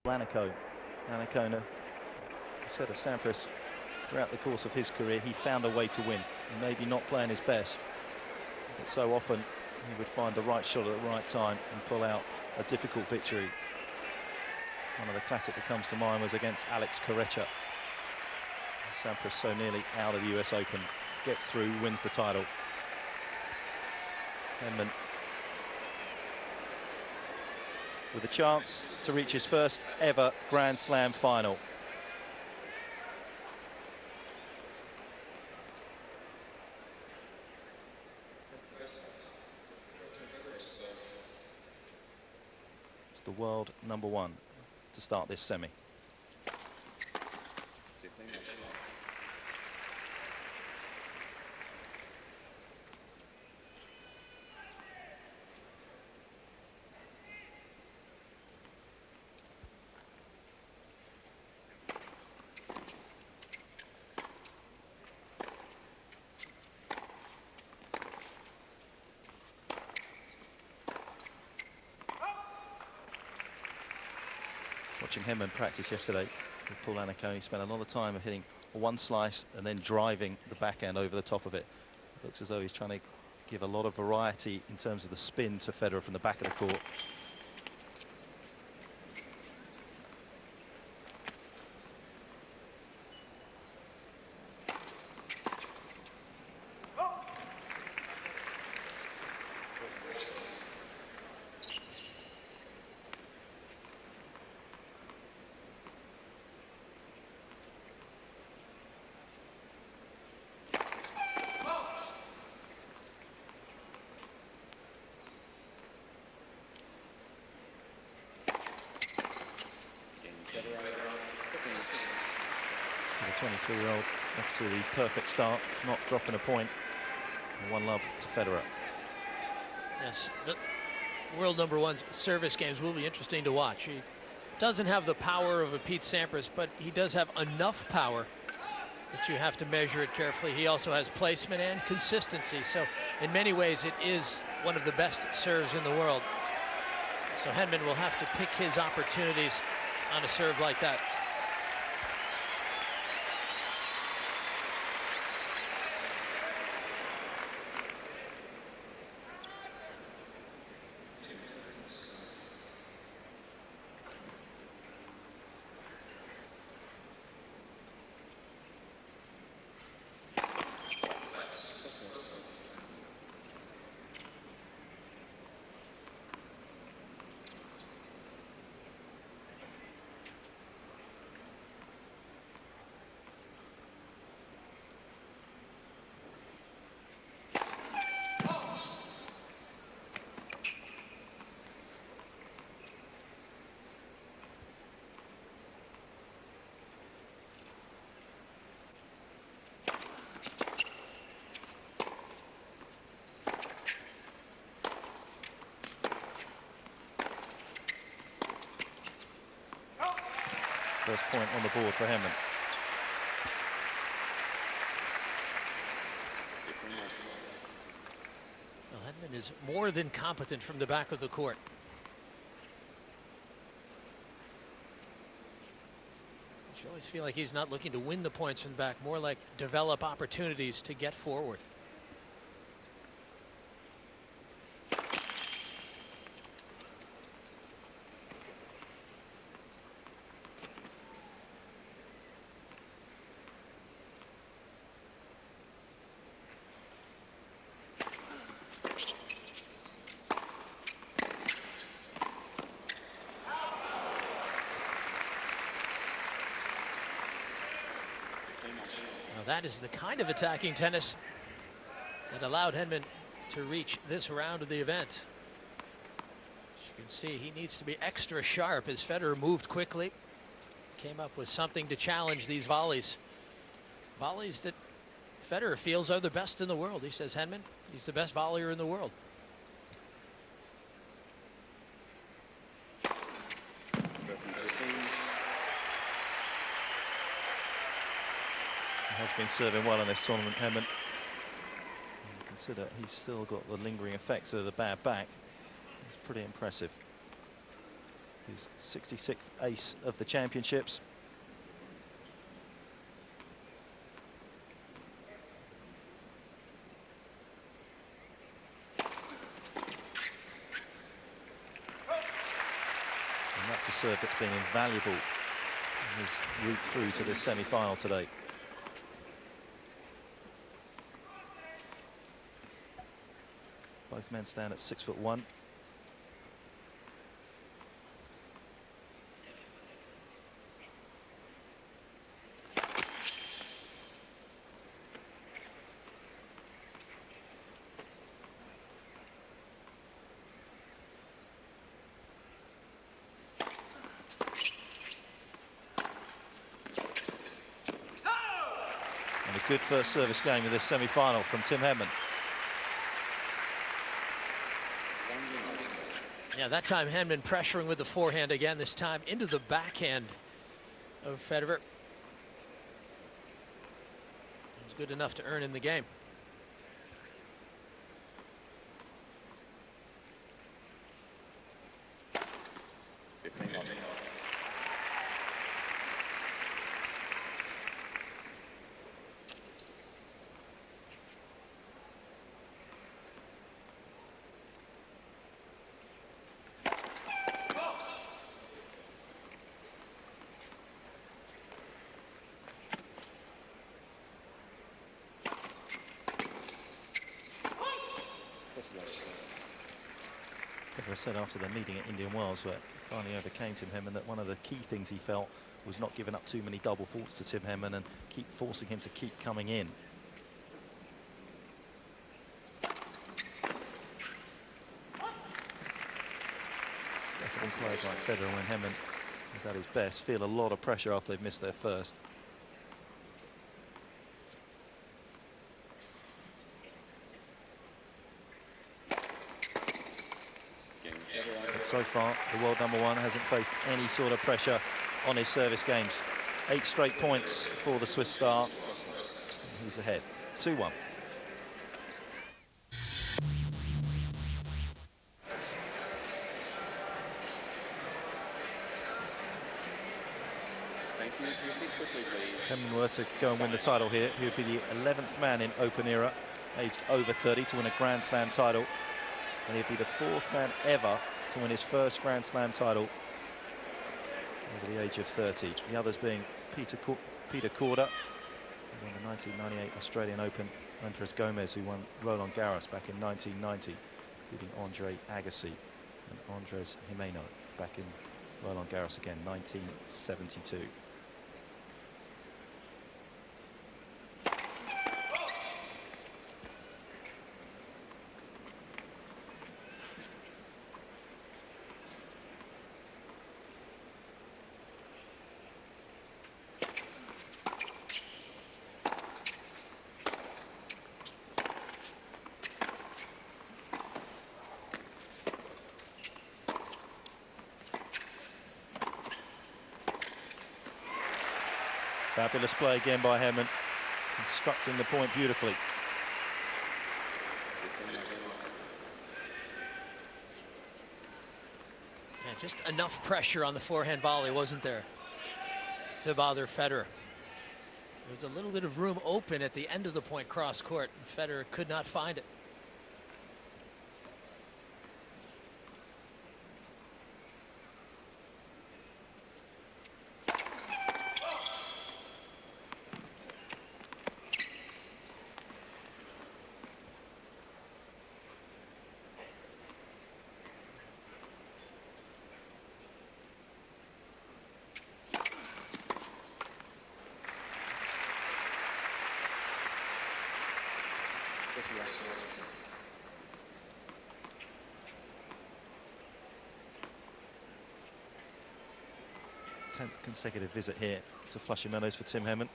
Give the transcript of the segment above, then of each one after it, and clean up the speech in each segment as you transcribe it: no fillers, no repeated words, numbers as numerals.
Annihilation said of Sampras throughout the course of his career, he found a way to win. Maybe not playing his best, but so often he would find the right shot at the right time and pull out a difficult victory. One of the classic that comes to mind was against Alex Corretja. Sampras so nearly out of the US Open, gets through, wins the title. Henman with a chance to reach his first ever Grand Slam final. It's the world #1 to start this semi. Watching Henman practice yesterday with Paul Annacone, he spent a lot of time hitting one slice and then driving the backhand over the top of it. It looks as though he's trying to give a lot of variety in terms of the spin to Federer from the back of the court. So the 23-year-old off to the perfect start, not dropping a point. And 1-love to Federer. Yes, the world #1's service games will be interesting to watch. He doesn't have the power of a Pete Sampras, but he does have enough power that you have to measure it carefully. He also has placement and consistency, so in many ways it is one of the best serves in the world. So Henman will have to pick his opportunities on a serve like that. First point on the board for Henman. Well, Henman is more than competent from the back of the court. You always feel like he's not looking to win the points from the back, more like develop opportunities to get forward. That is the kind of attacking tennis that allowed Henman to reach this round of the event. As you can see, he needs to be extra sharp as Federer moved quickly. Came up with something to challenge these volleys. Volleys that Federer feels are the best in the world. He says Henman, he's the best volleyer in the world. Has been serving well in this tournament, Henman. Consider he's still got the lingering effects of the bad back. It's pretty impressive. his 66th ace of the championships. And that's a serve that's been invaluable in his route through to this semi-final today. Both men stand at 6'1". And a good first service game of this semi-final from Tim Henman. Yeah, that time Henman pressuring with the forehand again, this time into the backhand of Federer. It was good enough to earn him the game. Federer said after their meeting at Indian Wells, where he finally overcame Tim Henman, that one of the key things he felt was not giving up too many double faults to Tim Henman and keep forcing him to keep coming in. Definitely players like Federer, when Henman is at his best, feel a lot of pressure after they've missed their first. So far, the world #1 hasn't faced any sort of pressure on his service games. 8 straight points for the Swiss star. He's ahead, 2-1. Henman were to go and win the title here, he would be the 11th man in Open era, aged over 30, to win a Grand Slam title. And he'd be the 4th man ever to win his first Grand Slam title over the age of 30. The others being Peter Korda, who won the 1998 Australian Open, Andres Gomez, who won Roland Garros back in 1990, beating Andre Agassi, and Andres Jimeno back in Roland Garros again, 1972. Fabulous play again by Henman, constructing the point beautifully. Yeah, just enough pressure on the forehand volley, wasn't there, to bother Federer. There was a little bit of room open at the end of the point cross court, and Federer could not find it. Tenth consecutive visit here to Flushing Meadows for Tim Henman.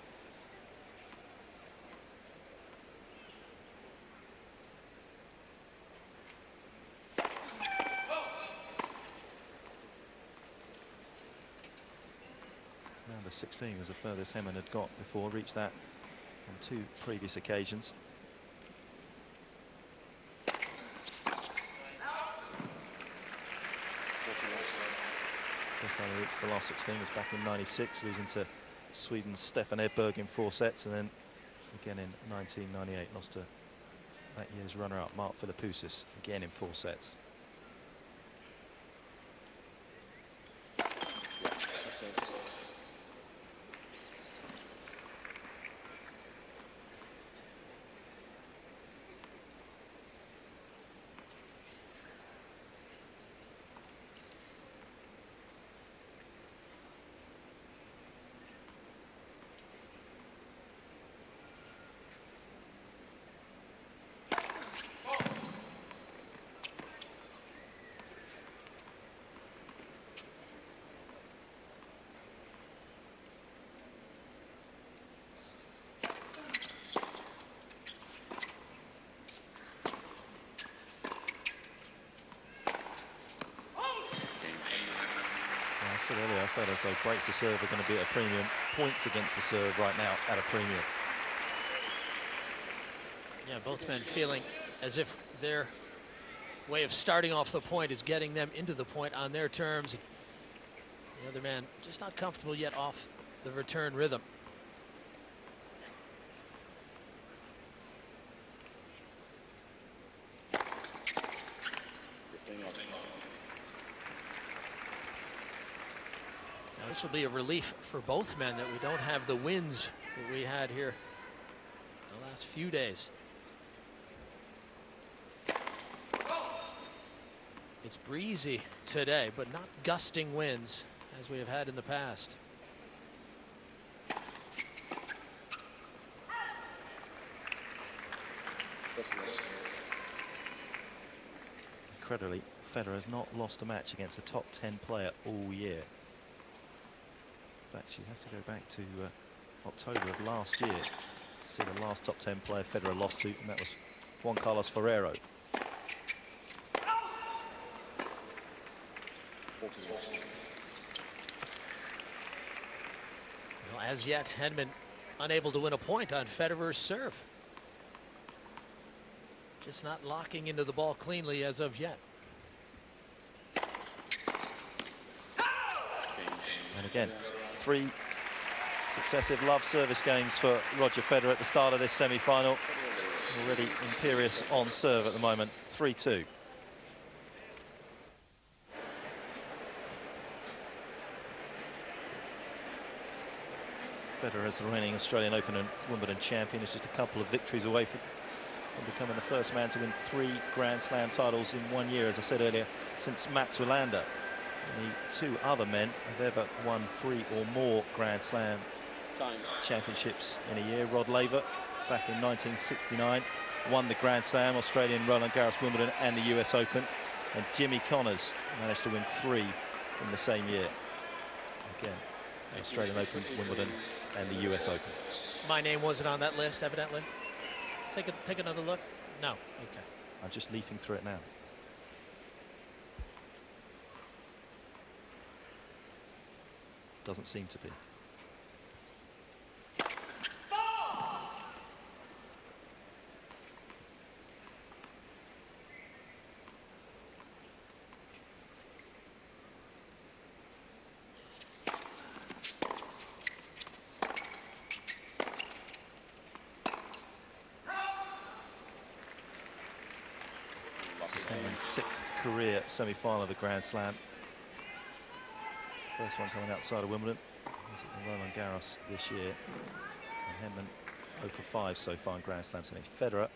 Round of 16 was the furthest Henman had got before, reached that on 2 previous occasions. First time he reached the last 16 was back in '96, losing to Sweden's Stefan Edberg in 4 sets, and then again in 1998 lost to that year's runner-up Mark Philippoussis, again in 4 sets. Earlier, I felt as though breaks the serve are going to be at a premium. Points against the serve right now at a premium. Yeah, both men feeling as if their way of starting off the point is getting them into the point on their terms. The other man just not comfortable yet off the return rhythm. This will be a relief for both men that we don't have the winds that we had here the last few days. It's breezy today, but not gusting winds as we have had in the past. Incredibly, Federer has not lost a match against a top 10 player all year. In fact, you have to go back to October of last year to see the last top 10 player Federer lost to, and that was Juan Carlos Ferrero. Well, as yet, Henman unable to win a point on Federer's serve. Just not locking into the ball cleanly as of yet. And again, 3 successive love service games for Roger Federer at the start of this semi-final. Already imperious on serve at the moment, 3-2. Federer is the reigning Australian Open and Wimbledon champion. Is just a couple of victories away from becoming the first man to win 3 Grand Slam titles in 1 year, as I said earlier, since Mats Wilander. Only 2 other men have ever won 3 or more Grand Slam championships in a year. Rod Laver, back in 1969, won the Grand Slam, Australian, Roland Garros, Wimbledon and the US Open. And Jimmy Connors managed to win 3 in the same year. Again, the Australian Open, Wimbledon and the US Open. My name wasn't on that list, evidently. Take another look. No, okay. I'm just leafing through it now. Doesn't seem to be. This is Henman's 6th career semi-final of a Grand Slam. First one coming outside of Wimbledon. Was at the Roland Garros this year. And Henman 0 for 5 so far in Grand Slam semis. Federer,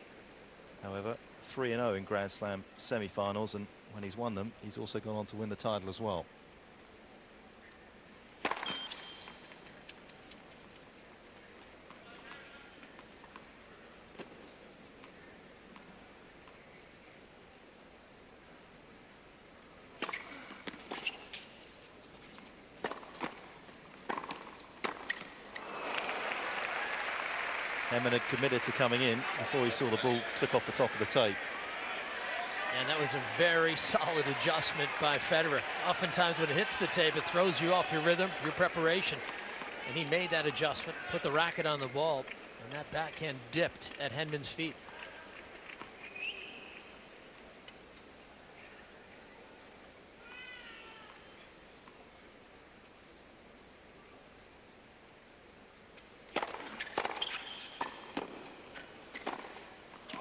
however, 3-0 in Grand Slam semi-finals, and when he's won them, he's also gone on to win the title as well. Henman had committed to coming in before he saw the ball clip off the top of the tape. And that was a very solid adjustment by Federer. Oftentimes when it hits the tape, it throws you off your rhythm, your preparation. And he made that adjustment, put the racket on the ball, and that backhand dipped at Henman's feet.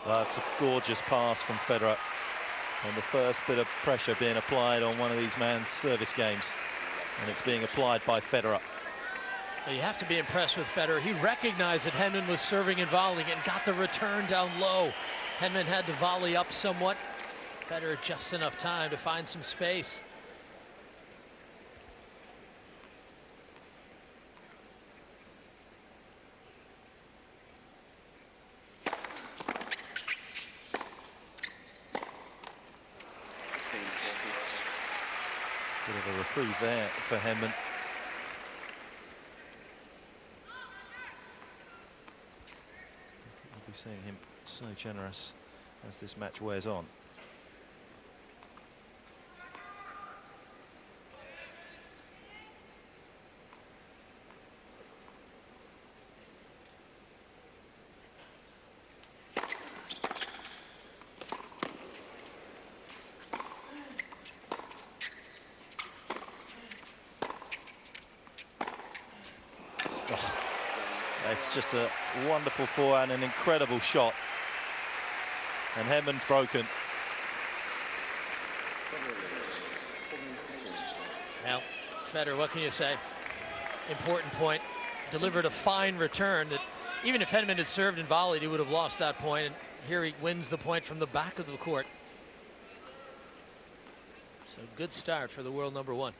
That's a gorgeous pass from Federer. And the first bit of pressure being applied on one of these man's service games. And it's being applied by Federer. Well, you have to be impressed with Federer. He recognized that Henman was serving and volleying and got the return down low. Henman had to volley up somewhat. Federer just enough time to find some space. Bit of a reprieve there for Henman. I think we'll be seeing him so generous as this match wears on. It's just a wonderful forehand, an incredible shot. And Henman's broken. Well, Federer, what can you say? Important point. Delivered a fine return that even if Henman had served and volleyed, he would have lost that point. And here he wins the point from the back of the court. So good start for the world number one.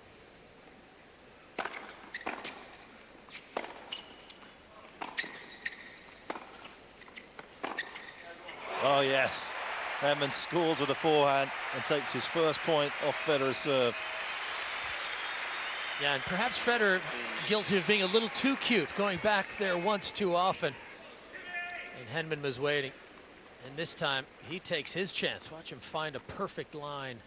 Oh yes, Henman scores with a forehand and takes his first point off Federer's serve. Yeah, and perhaps Federer guilty of being a little too cute, going back there once too often. And Henman was waiting. And this time he takes his chance. Watch him find a perfect line.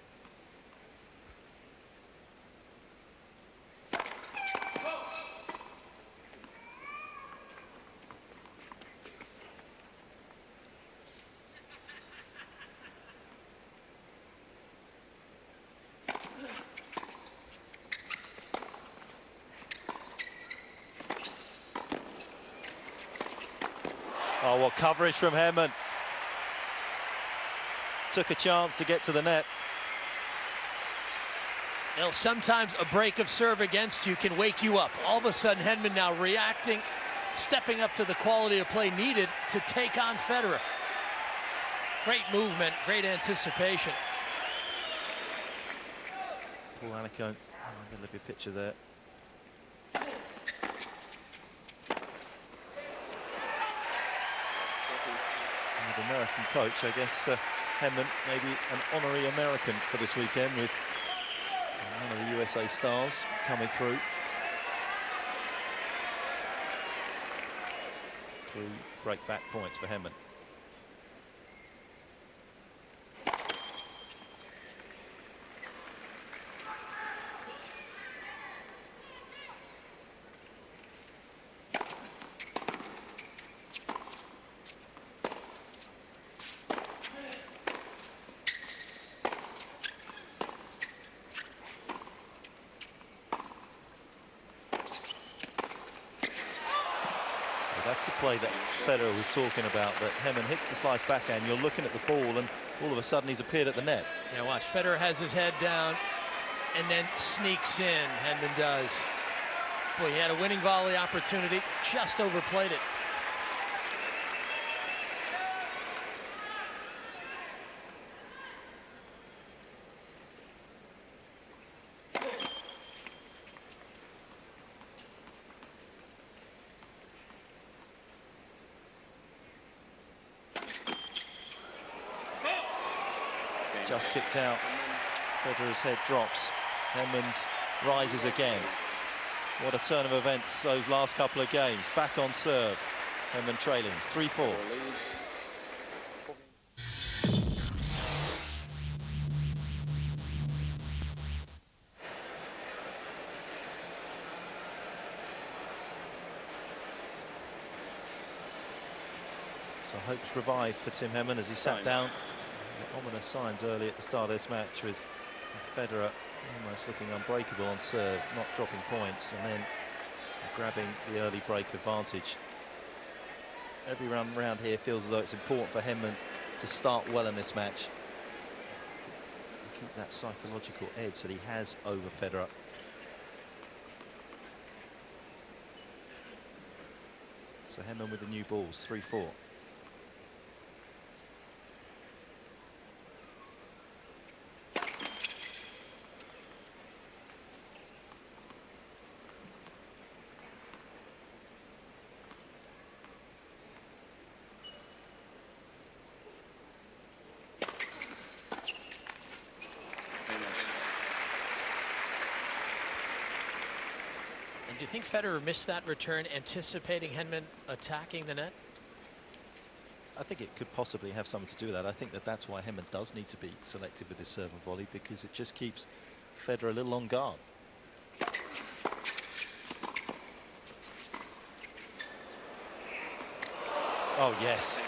Oh, what coverage from Henman. Took a chance to get to the net. Well, sometimes a break of serve against you can wake you up. All of a sudden, Henman now reacting, stepping up to the quality of play needed to take on Federer. Great movement, great anticipation. Paul Anacone, I'm going to leave you a picture there. The American coach, I guess Henman maybe an honorary American for this weekend with one of the USA stars coming through. 3 break-back points for Henman. That's the play that Federer was talking about, that Henman hits the slice backhand, you're looking at the ball and all of a sudden he's appeared at the net. Yeah, watch, Federer has his head down and then sneaks in, Henman does. Boy, he had a winning volley opportunity, just overplayed it. Just kicked out. Federer's head drops. Henman's rises again. What a turn of events those last couple of games. Back on serve. Henman trailing 3-4. So hopes revived for Tim Henman as he sat down. Ominous signs early at the start of this match with Federer almost looking unbreakable on serve, not dropping points, and then grabbing the early break advantage. Every run round here feels as though it's important for Henman to start well in this match. Keep that psychological edge that he has over Federer. So Henman with the new balls, 3-4. Do you think Federer missed that return, anticipating Henman attacking the net? I think it could possibly have something to do with that. I think that that's why Henman does need to be selective with his serve and volley, because it just keeps Federer a little on guard. Oh, yes.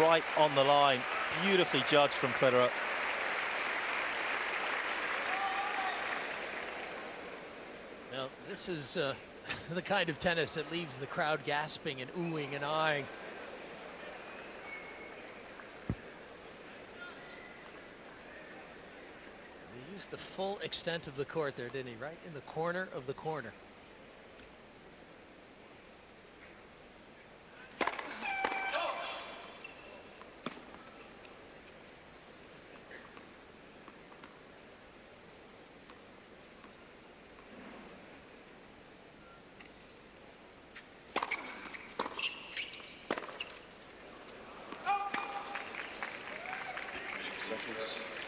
Right on the line. Beautifully judged from Federer. Now, this is the kind of tennis that leaves the crowd gasping and oohing and eyeing. He used the full extent of the court there, didn't he? Right in the corner of the corner.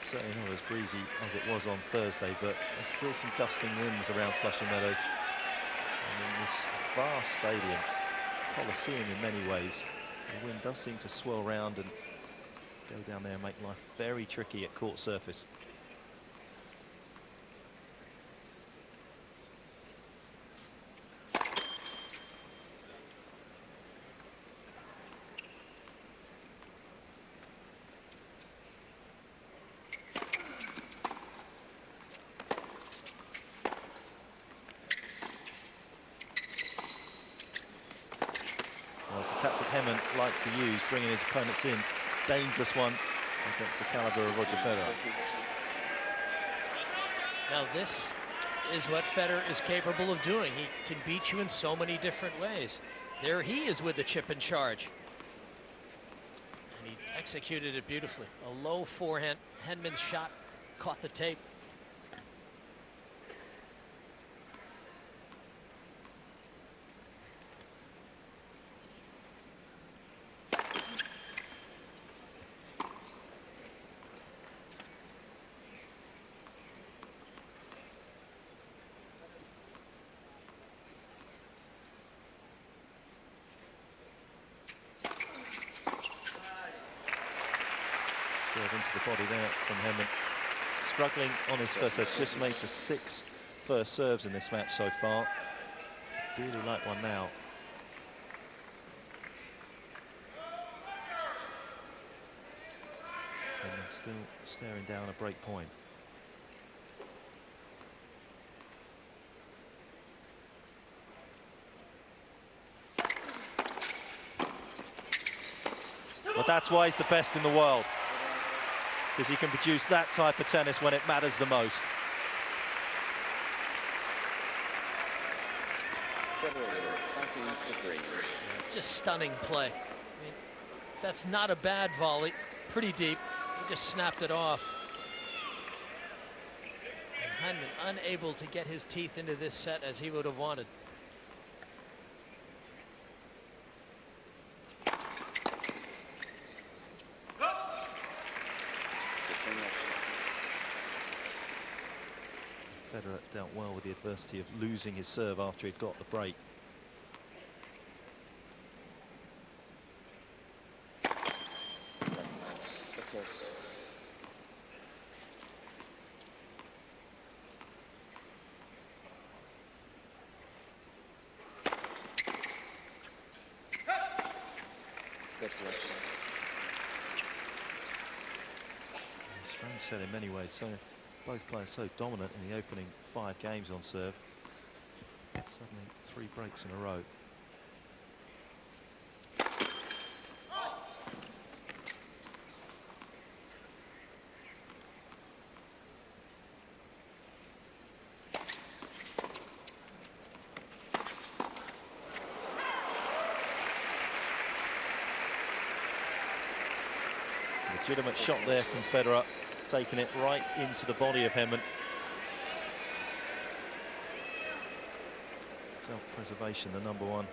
Certainly not as breezy as it was on Thursday, but there's still some gusting winds around Flushing Meadows. And in this vast stadium, Coliseum in many ways, the wind does seem to swirl around and go down there and make life very tricky at court surface. It's a tactic Henman likes to use, bringing his opponents in. Dangerous one against the caliber of Roger Federer. Now this is what Federer is capable of doing. He can beat you in so many different ways. There he is with the chip and charge. And he executed it beautifully. A low forehand. Henman's shot caught the tape. Serve into the body there from Henman. Struggling on his first serve, just made the 6 first serves in this match so far. Really like one now. Henman still staring down a break point. But that's why he's the best in the world, because he can produce that type of tennis when it matters the most. Just stunning play. I mean, that's not a bad volley. Pretty deep. He just snapped it off. And Henman unable to get his teeth into this set as he would have wanted. Federer dealt well with the adversity of losing his serve after he'd got the break. Strange set in many ways. So both players so dominant in the opening 5 games on serve. Suddenly 3 breaks in a row. Legitimate shot there from Federer, taking it right into the body of Henman. Self-preservation, the #1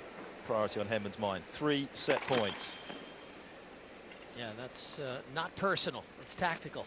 priority on Henman's mind. 3 set points. Yeah, that's not personal, it's tactical.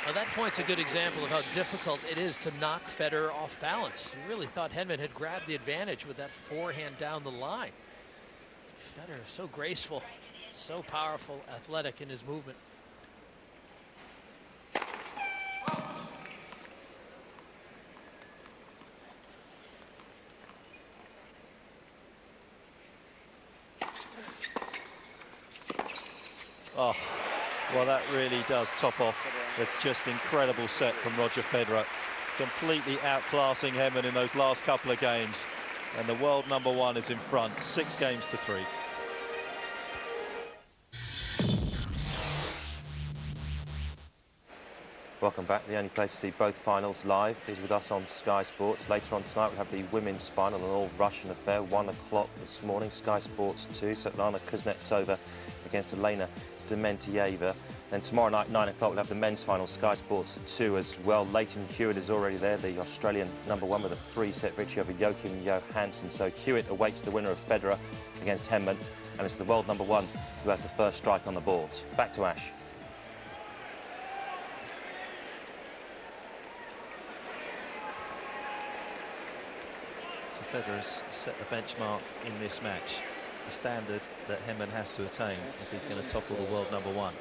Well, that point's a good example of how difficult it is to knock Federer off balance. You really thought Henman had grabbed the advantage with that forehand down the line. Federer so graceful, so powerful, athletic in his movement. Oh, well, that really does top off a just incredible set from Roger Federer. Completely outclassing Henman in those last couple of games. And the world #1 is in front, 6 games to 3. Welcome back. The only place to see both finals live is with us on Sky Sports. Later on tonight we'll have the women's final, an all-Russian affair, 1 o'clock this morning. Sky Sports 2, Svetlana Kuznetsova against Elena Dementieva. Then tomorrow night, 9 o'clock, we'll have the men's final, Sky Sports 2 as well. Leighton Hewitt is already there, the Australian #1 with a 3-set victory over Joachim Johansson. So Hewitt awaits the winner of Federer against Henman, and it's the world #1 who has the first strike on the board. Back to Ash. So Federer's set the benchmark in this match, the standard that Henman has to attain if he's going to topple the world #1.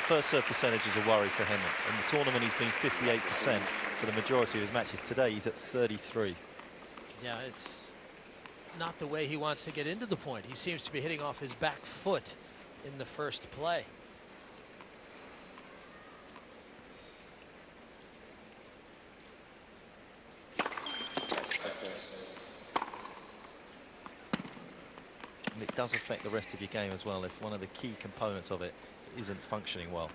First serve percentage is a worry for Henman. In the tournament, he's been 58% for the majority of his matches. Today, he's at 33. Yeah, it's not the way he wants to get into the point. He seems to be hitting off his back foot in the first play. And it does affect the rest of your game as well if one of the key components of it isn't functioning well.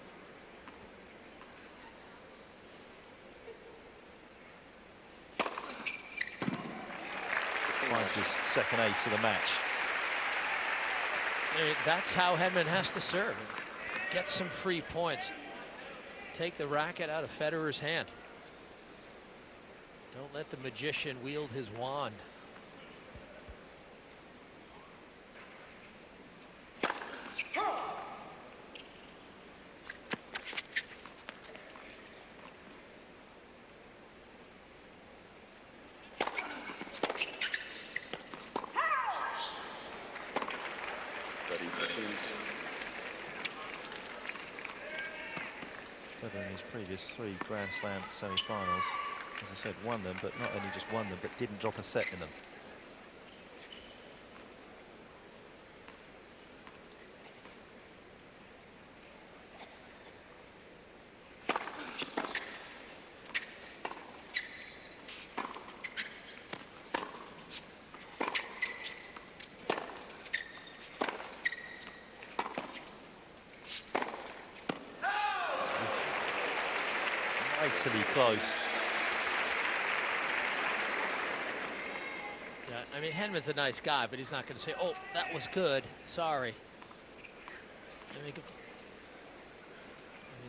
Finds his second ace of the match. That's how Henman has to serve. Get some free points. Take the racket out of Federer's hand. Don't let the magician wield his wand. Federer in his previous 3 Grand Slam semi-finals, as I said, won them, but not only just won them, but didn't drop a set in them. Nicely close. Yeah, I mean, Henman's a nice guy, but he's not going to say, oh, that was good, sorry. I mean,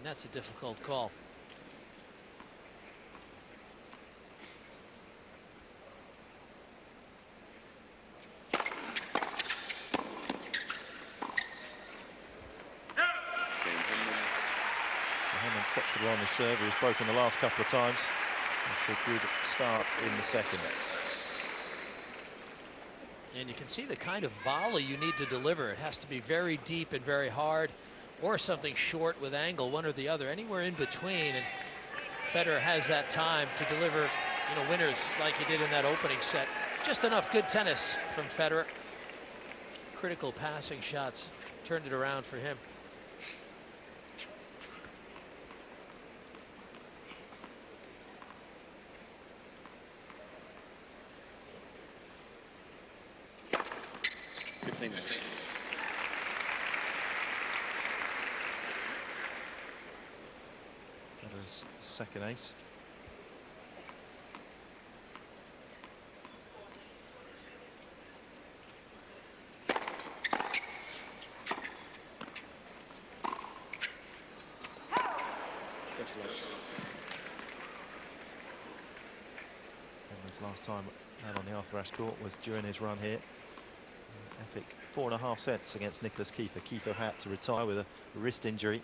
that's a difficult call. Stops it on his serve. He was broken the last couple of times. After a good start in the second. And you can see the kind of volley you need to deliver. It has to be very deep and very hard, or something short with angle, one or the other, anywhere in between. And Federer has that time to deliver, winners like he did in that opening set Just enough good tennis from Federer. Critical passing shots turned it around for him. Federer's second ace. Henman's last time out on the Arthur Ashe court was during his run here. Epic 4.5 sets against Nicholas Kiefer. Kiefer had to retire with a wrist injury.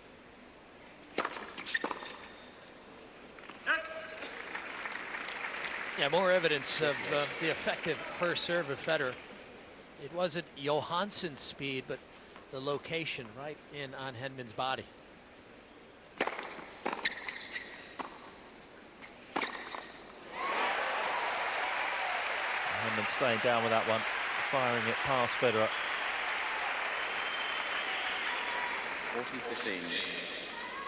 Yeah, more evidence of the effective first serve of Federer. It wasn't Johansson's speed, but the location right in on Henman's body. Henman staying down with that one, firing it past Federer. 40-15.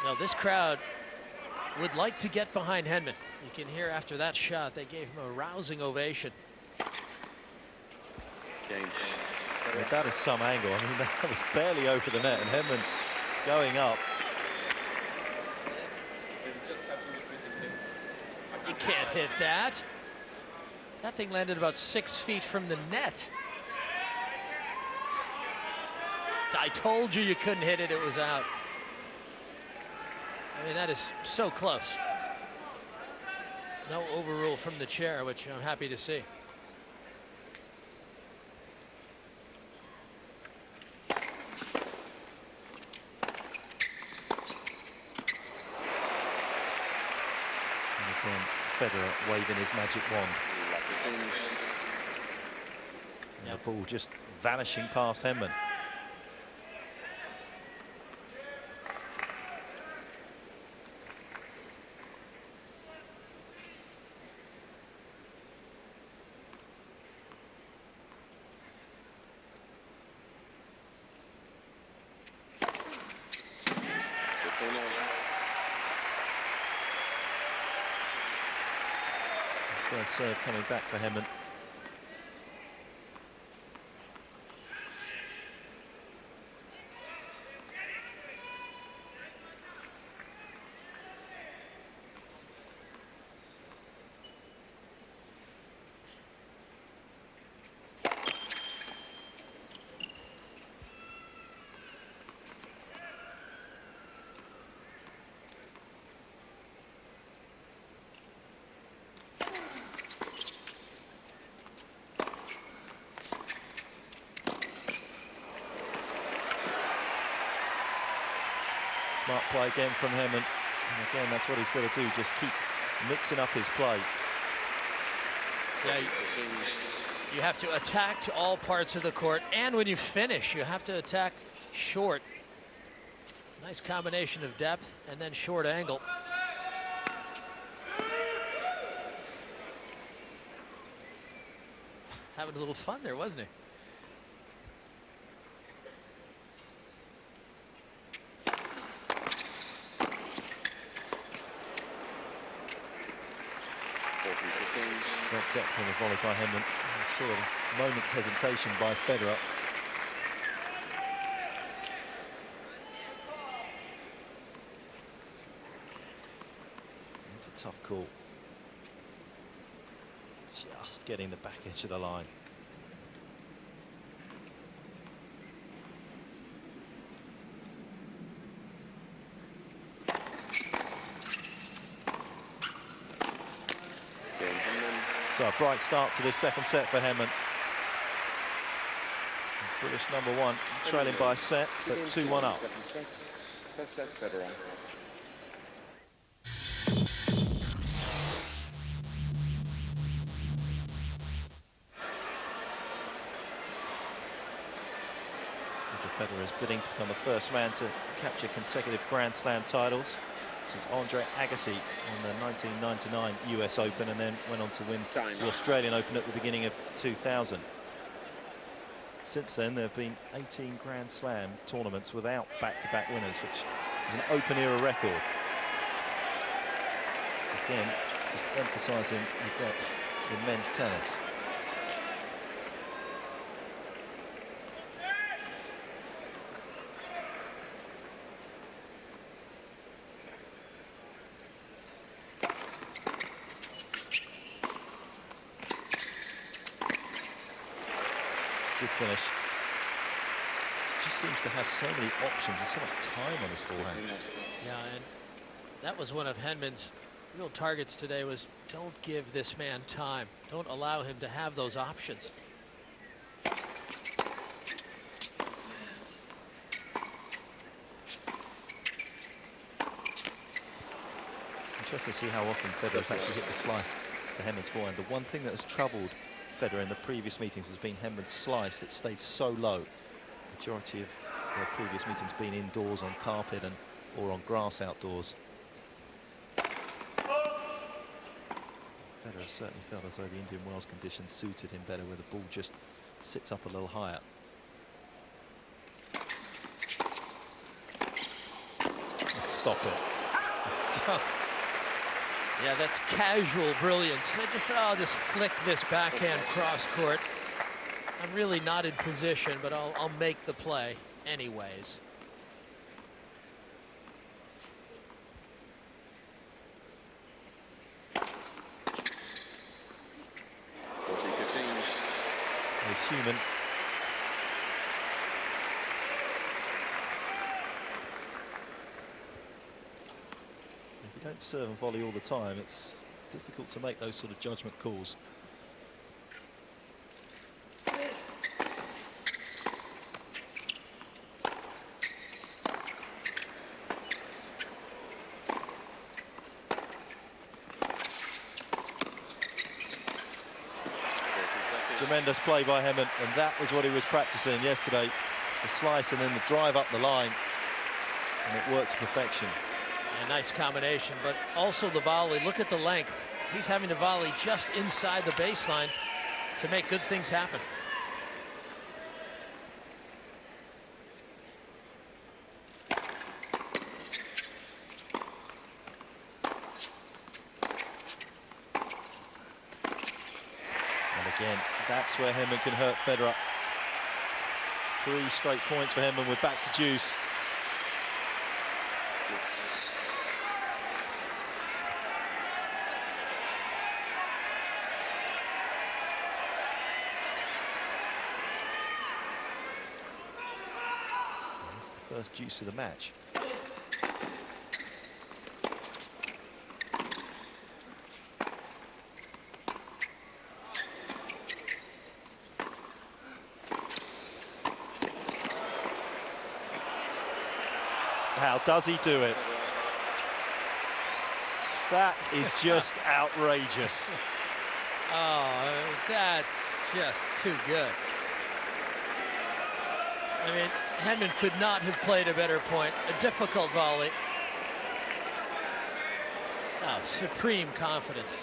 Now this crowd would like to get behind Henman. You can hear after that shot, they gave him a rousing ovation. I mean, that is some angle. I mean, that was barely over the net, and Henman going up. You can't hit that. That thing landed about 6 feet from the net. I told you couldn't hit it, it was out. I mean, that is so close. No overrule from the chair, which I'm happy to see. And again, Federer waving his magic wand. And the ball just vanishing past Henman. First serve coming back for Henman. Smart play again from Henman. And again, that's what he's got to do, just keep mixing up his play. Yeah, you have to attack to all parts of the court, and when you finish, you have to attack short. Nice combination of depth and then short angle. Having a little fun there, wasn't he? Great depth on the volley by Henman. Sort of a moment's hesitation by Federer. It's a tough call. Just getting the back edge of the line. So a bright start to this second set for Henman. British #1 trailing by a set, but 2-1 up. First set, Federer. Roger Federer is bidding to become the first man to capture consecutive Grand Slam titles. since Andre Agassi in the 1999 US Open, and then went on to win Time. the Australian Open at the beginning of 2000. Since then, there have been 18 Grand Slam tournaments without back-to-back winners, which is an Open-era record. Again, just emphasising the depth in men's tennis. Good finish. Just seems to have so many options and so much time on his forehand. Yeah, and that was one of Henman's real targets today, was don't give this man time. Don't allow him to have those options. Interesting to see how often Federer's actually hit the slice to Henman's forehand. The one thing that has troubled Federer in the previous meetings has been Henman's slice that stayed so low. The majority of their previous meetings been indoors on carpet and or on grass outdoors. Federer certainly felt as though the Indian Wells conditions suited him better, where the ball just sits up a little higher. Stop it. Yeah, that's casual brilliance. I'll just flick this backhand cross court. I'm really not in position, but I'll make the play anyways. It's human. If you don't serve and volley all the time, it's difficult to make those sort of judgment calls. Tremendous play by Henman, and that was what he was practicing yesterday. The slice and then the drive up the line, and it worked to perfection. A nice combination, but also the volley. Look at the length. He's having to volley just inside the baseline to make good things happen. And again, that's where Henman can hurt Federer. 3 straight points for Henman. We're back to juice. That's the first juice of the match. How does he do it? That is just outrageous. Oh, that's just too good. I mean, Henman could not have played a better point. A difficult volley. Oh, supreme confidence.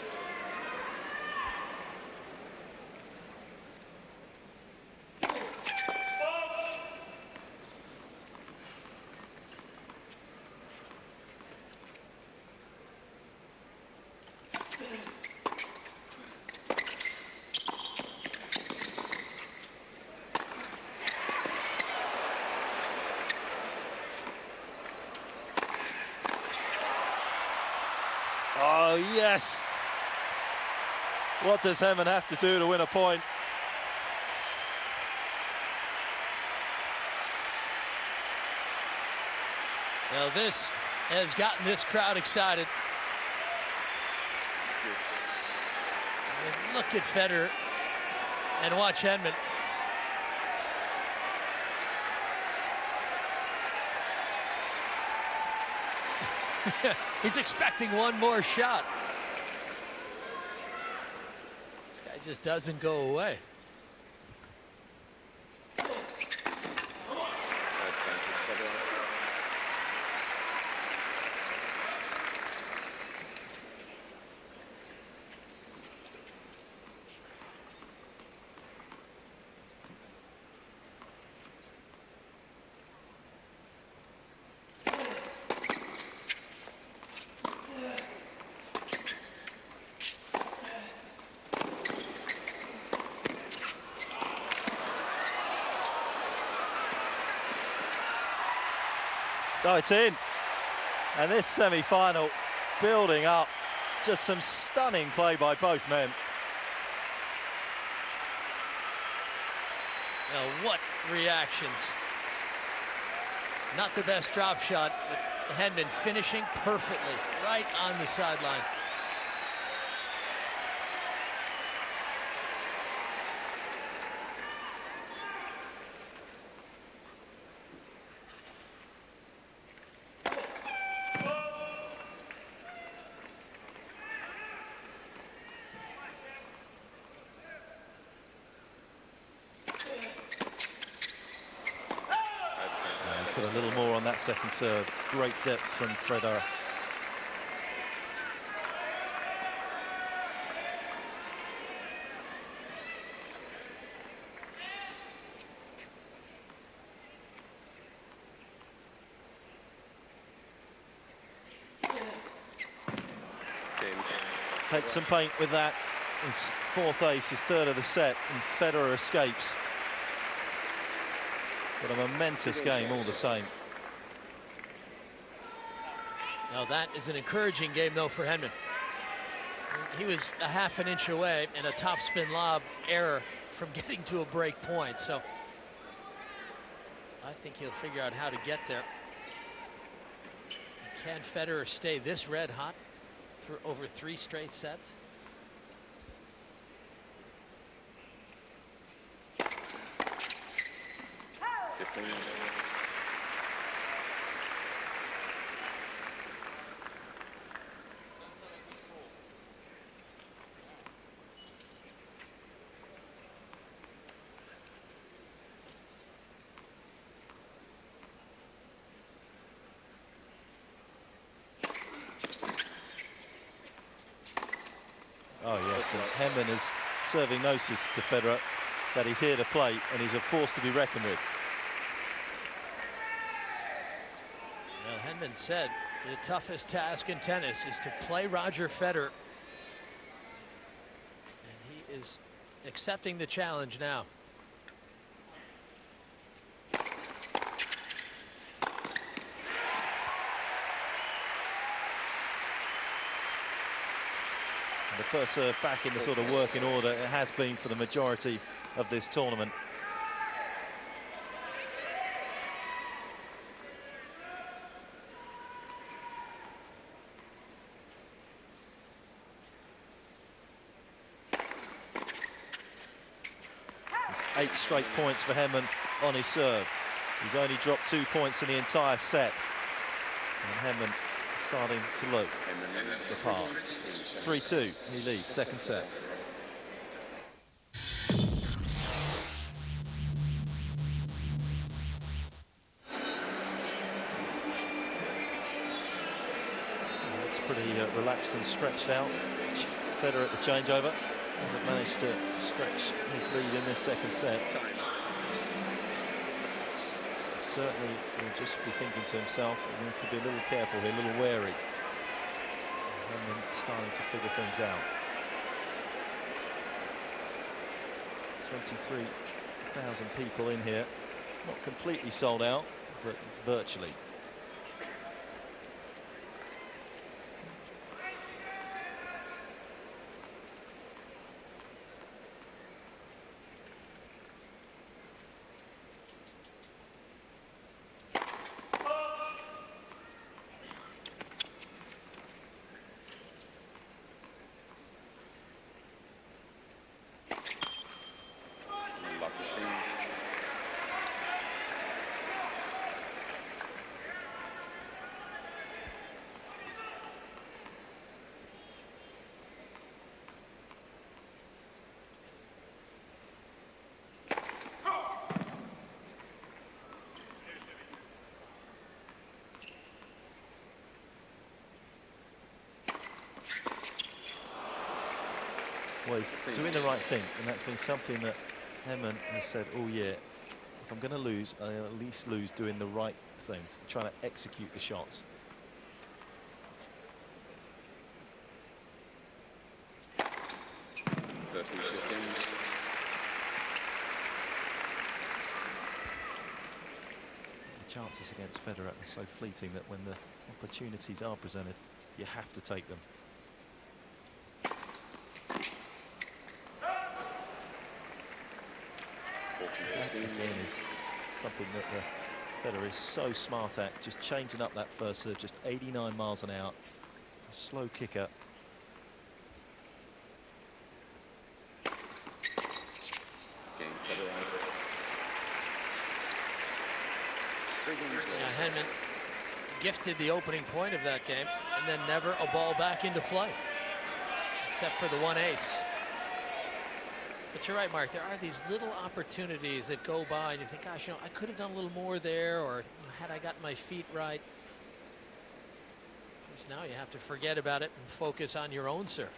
Oh, yes. What does Henman have to do to win a point? Well, this has gotten this crowd excited. And look at Federer and watch Henman. He's expecting one more shot. This guy just doesn't go away. Oh, it's in. And this semi-final building up. Just some stunning play by both men. Now, what reactions. Not the best drop shot, but Henman finishing perfectly right on the sideline. Put a little more on that second serve. Great depth from Federer. Takes some paint with that. His fourth ace, his third of the set, and Federer escapes. But a momentous game all the same. Now that is an encouraging game though for Henman. He was a half an inch away and a topspin lob error from getting to a break point. So I think he'll figure out how to get there. Can Federer stay this red hot through over 3 straight sets? Oh yes, and Henman is serving notice to Federer that he's here to play and he's a force to be reckoned with. Well, Henman said the toughest task in tennis is to play Roger Federer. And he is accepting the challenge now. The first serve back in the sort of working order it has been for the majority of this tournament. It's 8 straight points for Henman on his serve. He's only dropped 2 points in the entire set. And Henman starting to look the part. 3-2, he leads, second set. Looks pretty relaxed and stretched out. Federer at the changeover. Hasn't managed to stretch his lead in this second set. Certainly will just be thinking to himself, he needs to be a little careful here, a little wary. And starting to figure things out. 23,000 people in here. Not completely sold out, but virtually. Well, he's doing the right thing, and that's been something that Henman has said all year. If I'm going to lose, I'll at least lose doing the right things, trying to execute the shots. chances against Federer are so fleeting that when the opportunities are presented, you have to take them. That again is something that Federer is so smart at, just changing up that first serve, just 89 miles an hour, a slow kicker. Yeah, Henman gifted the opening point of that game and then never a ball back into play, except for the one ace. But you're right, Mark, there are these little opportunities that go by and you think, gosh, you know, I could have done a little more there, or had I gotten my feet right. Because now you have to forget about it and focus on your own serve.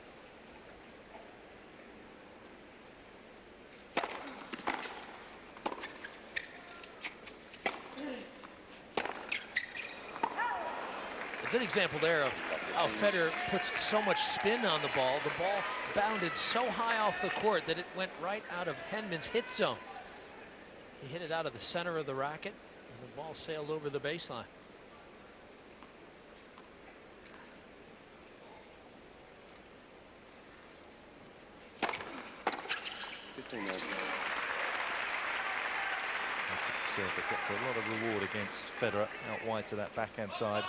A good example there of how Federer puts so much spin on the ball. The ball bounded so high off the court that it went right out of Henman's hit zone. He hit it out of the center of the racket, and the ball sailed over the baseline. That's a serve that gets a lot of reward against Federer out wide to that backhand side.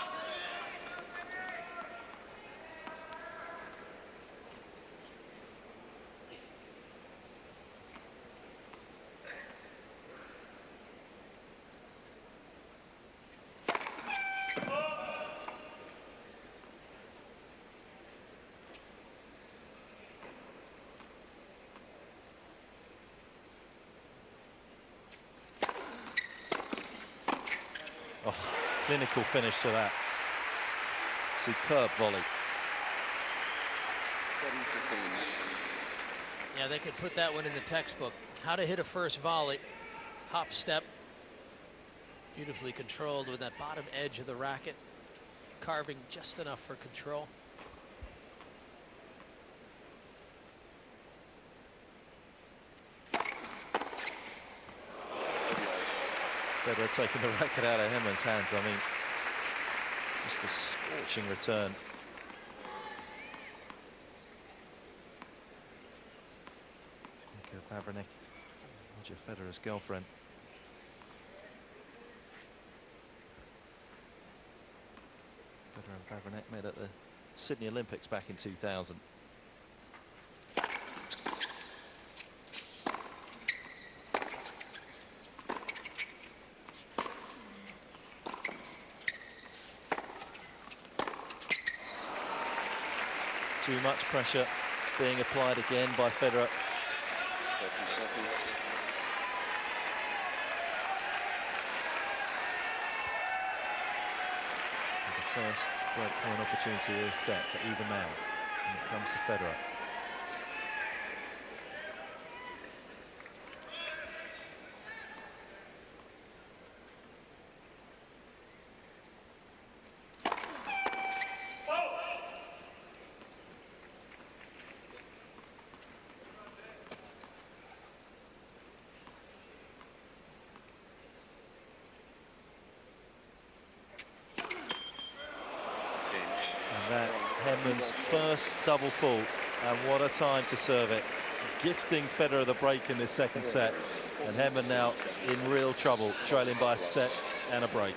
Oh, clinical finish to that. Superb volley. Yeah, they could put that one in the textbook. How to hit a first volley. Hop step. Beautifully controlled with that bottom edge of the racket. Carving just enough for control. Federer taking the racket out of Henman's hands. I mean, just a scorching return. Nico Vavrinec, Roger Federer's girlfriend. Federer and Vavrinec met at the Sydney Olympics back in 2000. Too much pressure being applied again by Federer. And the first breakpoint opportunity is set for either man when it comes to Federer. Henman's first double full, and what a time to serve it. Gifting Federer the break in this second set, and Henman now in real trouble, trailing by a set and a break.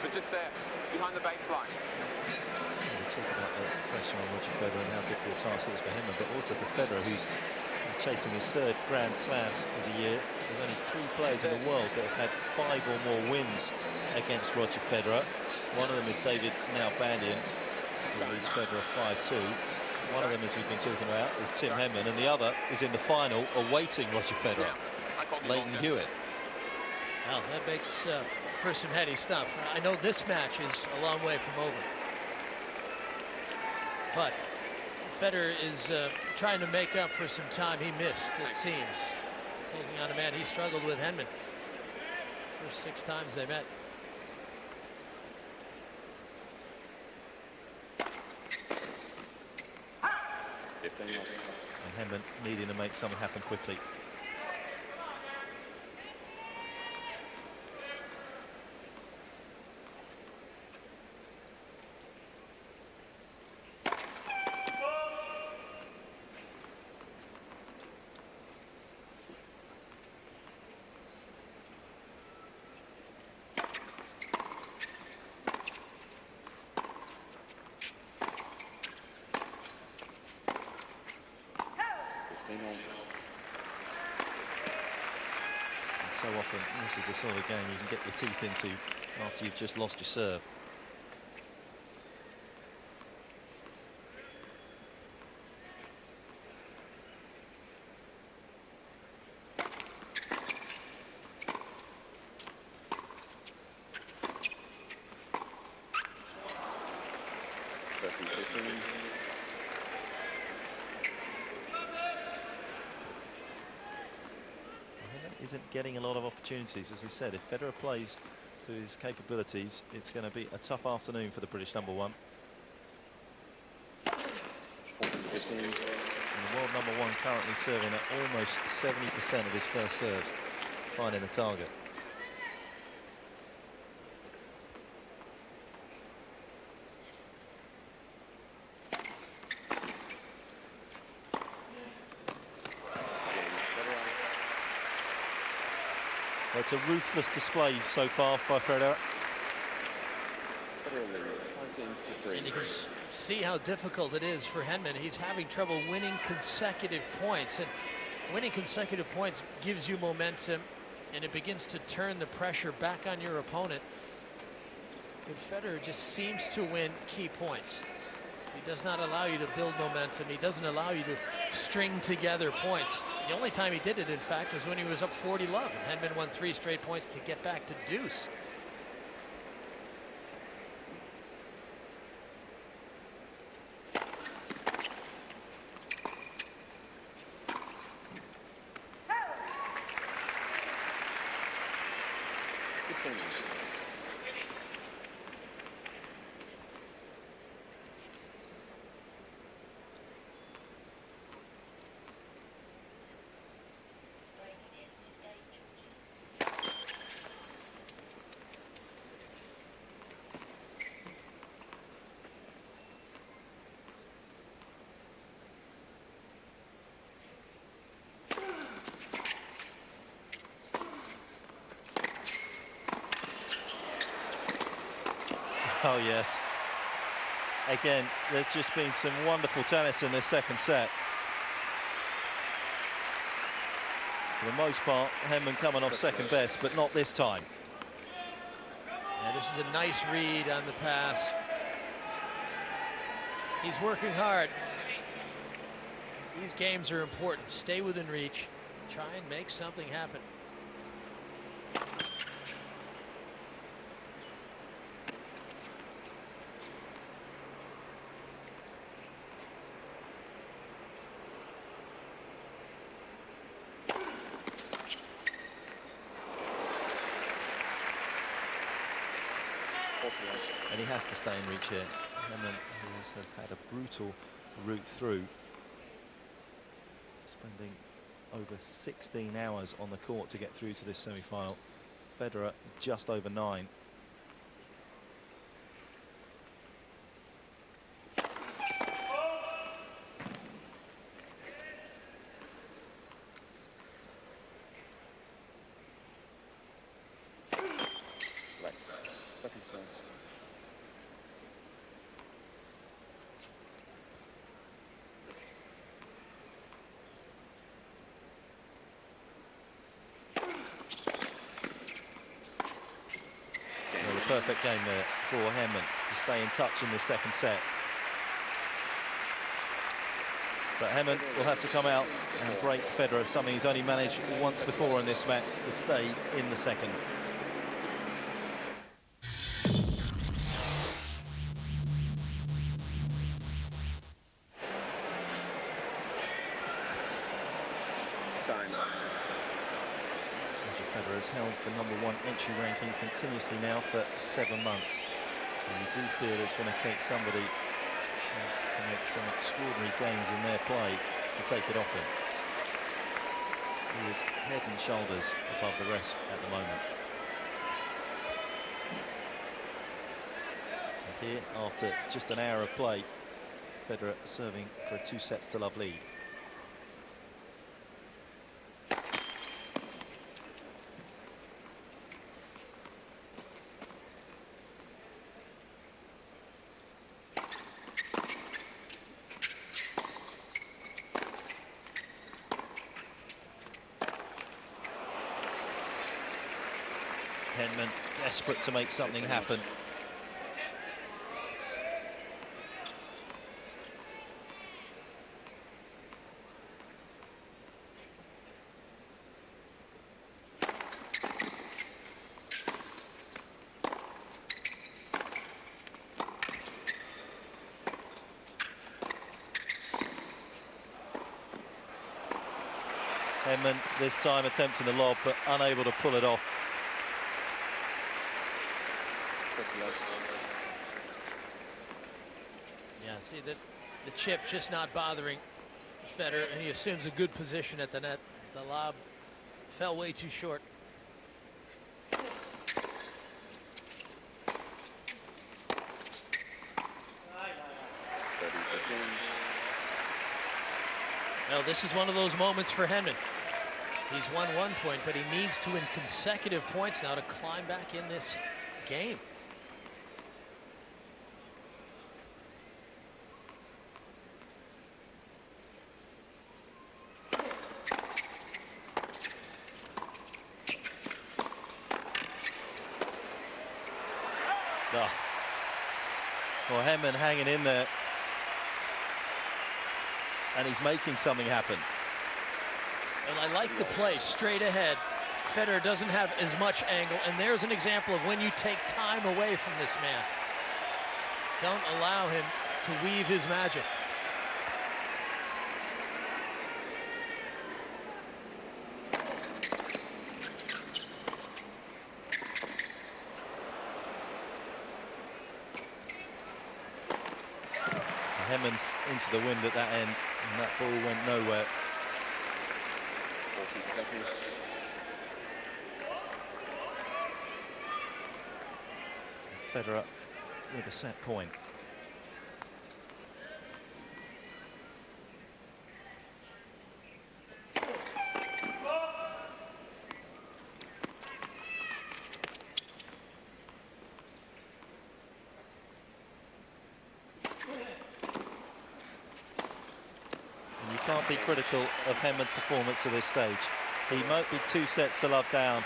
But just there, behind the baseline. We talk about the pressure on Roger Federer and how difficult a task it is for Henman, but also for Federer, who's chasing his third Grand Slam of the year. There's only 3 players in the world that have had 5 or more wins against Roger Federer. One of them is David Nalbandian, who leads Federer 5-2. One of them, as we've been talking about, is Tim Henman, and the other is in the final awaiting Roger Federer, Leighton Hewitt. Well, that makes for some heady stuff. I know this match is a long way from over, but Federer is trying to make up for some time he missed, it seems. Taking on a man he struggled with, Henman. First 6 times they met. 15 off. And Henman needing to make something happen quickly. So often, this is the sort of game you can get your teeth into after you've just lost your serve. Isn't getting a lot of opportunities. As we said, if Federer plays to his capabilities, it's going to be a tough afternoon for the British number one. And the world number one currently serving at almost 70% of his first serves, finding the target. It's a ruthless display so far for Federer. And you can see how difficult it is for Henman. He's having trouble winning consecutive points, and winning consecutive points gives you momentum, and it begins to turn the pressure back on your opponent. And Federer just seems to win key points. He does not allow you to build momentum. He doesn't allow you to string together points. The only time he did it, in fact, was when he was up 40-love. And Henman won 3 straight points to get back to deuce. Oh yes, again, there's just been some wonderful tennis in this second set. For the most part, Henman coming off second best, but not this time. Yeah, this is a nice read on the pass. He's working hard. These games are important. Stay within reach. Try and make something happen. And he has to stay in reach here. Henman, who has had a brutal route through, spending over 16 hours on the court to get through to this semi-final. Federer just over 9. Second set. Well, a perfect game there for Henman to stay in touch in this second set. But Henman will have to come out and break Federer, something he's only managed once before in this match, to stay in the second. Roger Federer has held the #1 entry ranking continuously now for 7 months. And you do feel it's going to take somebody to make some extraordinary gains in their play to take it off him. He is head and shoulders above the rest at the moment. And here, after just an hour of play, Federer serving for a 2-sets-to-love lead. Henman desperate to make something happen. Henman this time attempting the lob but unable to pull it off. Yeah, see the chip just not bothering Federer, and he assumes a good position at the net. The lob fell way too short. Well, this is one of those moments for Henman. He's won 1 point, but he needs to win consecutive points now to climb back in this game. Oh. Well, Henman hanging in there, and he's making something happen. Well, I like the play straight ahead. Federer doesn't have as much angle, and there's an example of when you take time away from this man. Don't allow him to weave his magic. Henman's into the wind at that end, and that ball went nowhere. Federer with a set point. You can't be critical of Henman's performance at this stage. He might be 2 sets to love down,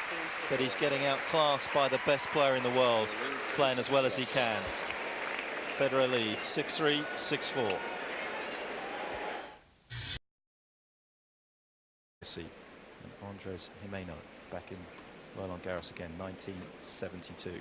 but he's getting outclassed by the best player in the world, playing as well as he can. Federer leads 6-3, 6-4. And Andres Jimeno back in Roland Garros again, 1972.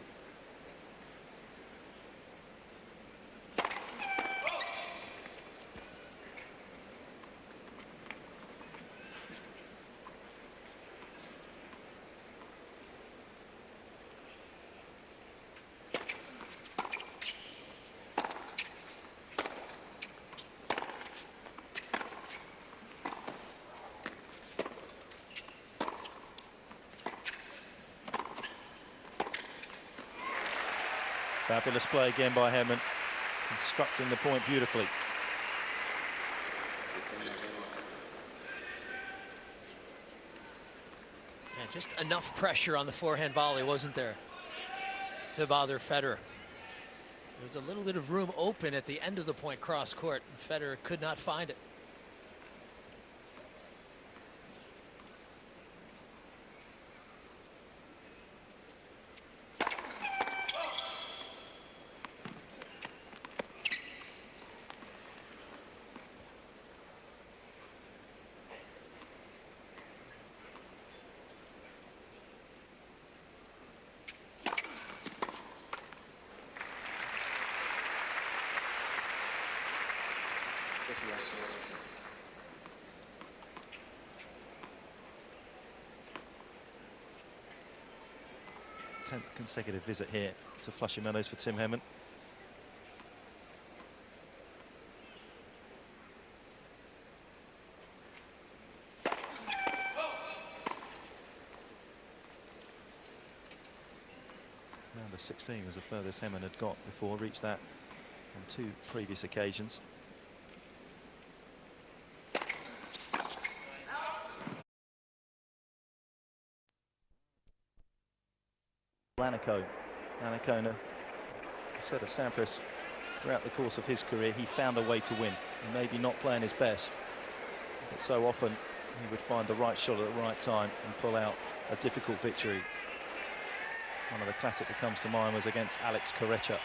Fabulous play again by Henman, constructing the point beautifully. Yeah, just enough pressure on the forehand volley, wasn't there, to bother Federer. There was a little bit of room open at the end of the point cross court, and Federer could not find it. Tenth consecutive visit here to Flushing Meadows for Tim Henman. 16 was the furthest Henman had got before, reached that on 2 previous occasions. Annihilation said of Sampras throughout the course of his career, he found a way to win. Maybe not playing his best, but so often he would find the right shot at the right time and pull out a difficult victory. One of the classic that comes to mind was against Alex Corretja.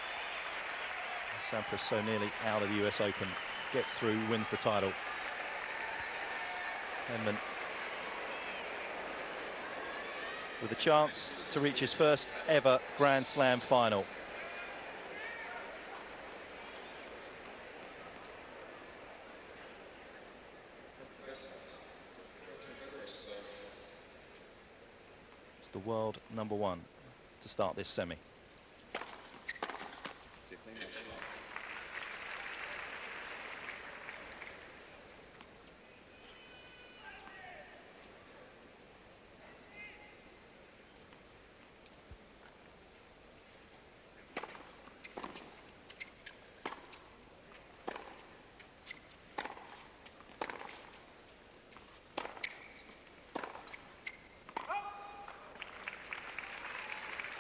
Sampras so nearly out of the US Open, gets through, wins the title. Henman with a chance to reach his first ever Grand Slam final. It's the world #1 to start this semi.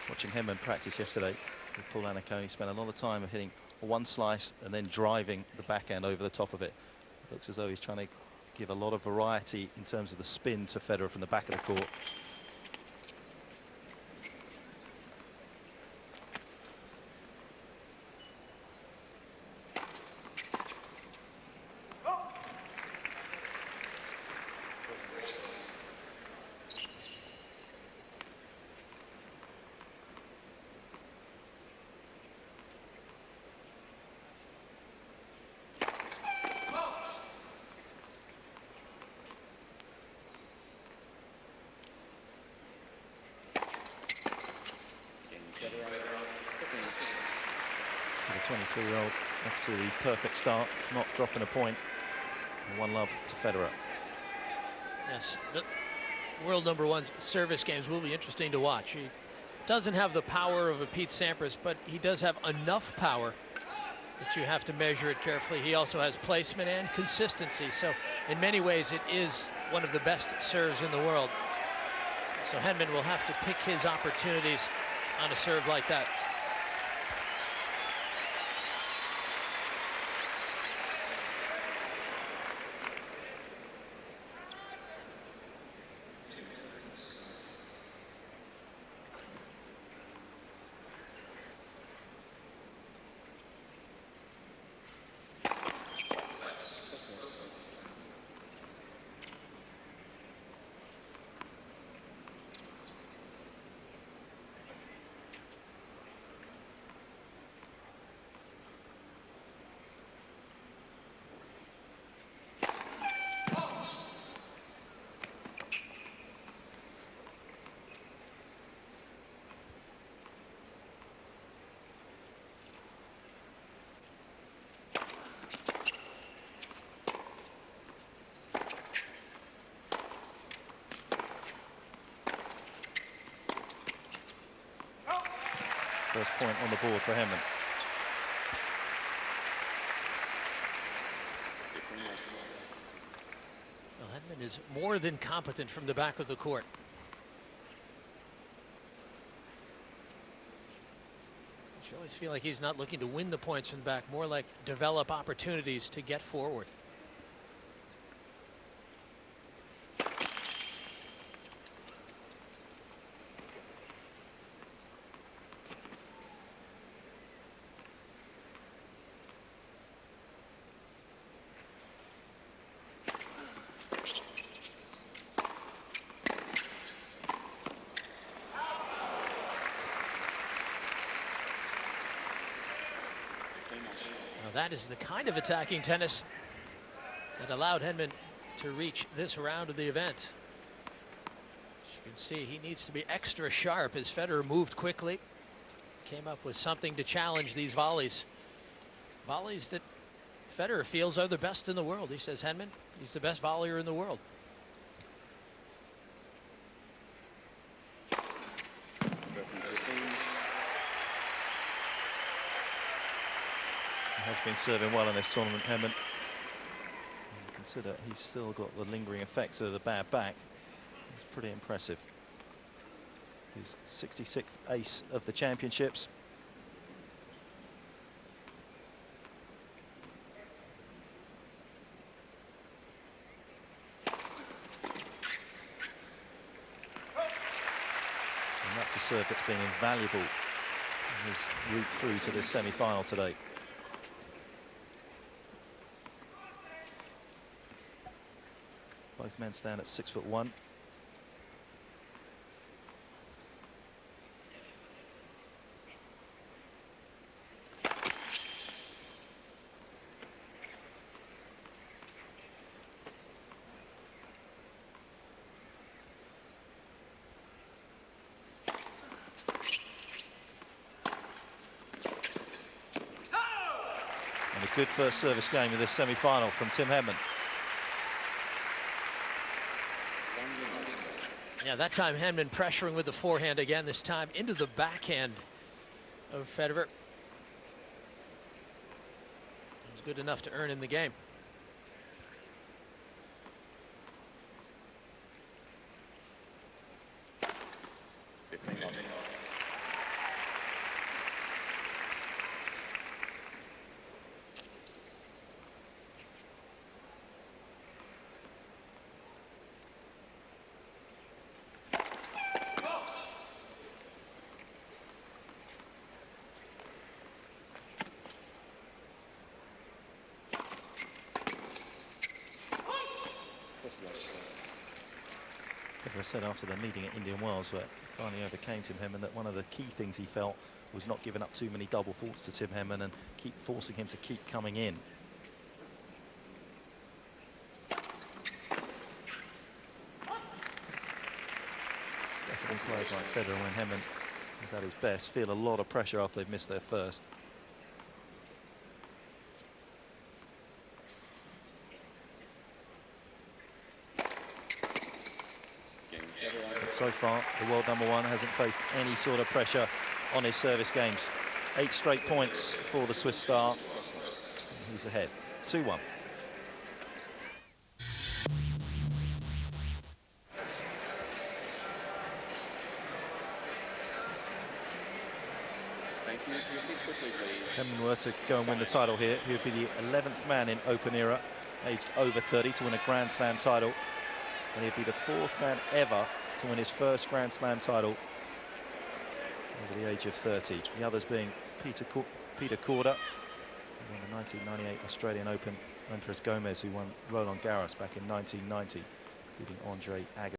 Watching Henman practice yesterday with Paul Annacone, spent a lot of time hitting one slice and then driving the backhand over the top of it. It looks as though he's trying to give a lot of variety in terms of the spin to Federer from the back of the court. So the 23-year-old off to the perfect start, not dropping a point. And 1-love to Federer. Yes, the world #1's service games will be interesting to watch. He doesn't have the power of a Pete Sampras, but he does have enough power that you have to measure it carefully. He also has placement and consistency, so in many ways it is one of the best serves in the world. So Henman will have to pick his opportunities on a serve like that. First point on the board for Henman. Well, Henman is more than competent from the back of the court. You always feel like he's not looking to win the points from the back, more like develop opportunities to get forward. That is the kind of attacking tennis that allowed Henman to reach this round of the event. As you can see, he needs to be extra sharp as Federer moved quickly. Came up with something to challenge these volleys. Volleys that Federer feels are the best in the world. He says Henman, he's the best volleyer in the world. been serving well in this tournament, Henman. Consider he's still got the lingering effects of the bad back. It's pretty impressive. His 66th ace of the championships. And that's a serve that's been invaluable in his route through to this semi-final today. Both men stand at 6'1". And a good first service game of this semi-final from Tim Henman. Yeah, that time Henman pressuring with the forehand again, this time into the backhand of Federer. It was good enough to earn him the game. Federer said after the meeting at Indian Wells, where he finally overcame Tim Henman, that one of the key things he felt was not giving up too many double faults to Tim Henman and keep forcing him to keep coming in. Definitely players like Federer, when Henman is at his best, feel a lot of pressure after they've missed their first. But so far, the world #1 hasn't faced any sort of pressure on his service games. 8 straight points for the Swiss star. He's ahead, 2-1. Thank you. To your seats quickly, please. Henman were to go and win the title here, he would be the 11th man in Open era, aged over 30, to win a Grand Slam title. And he'd be the 4th man ever to win his first Grand Slam title over the age of 30. The others being Peter Korda, who won the 1998 Australian Open, Andres Gomez, who won Roland Garros back in 1990, beating Andre Agassi.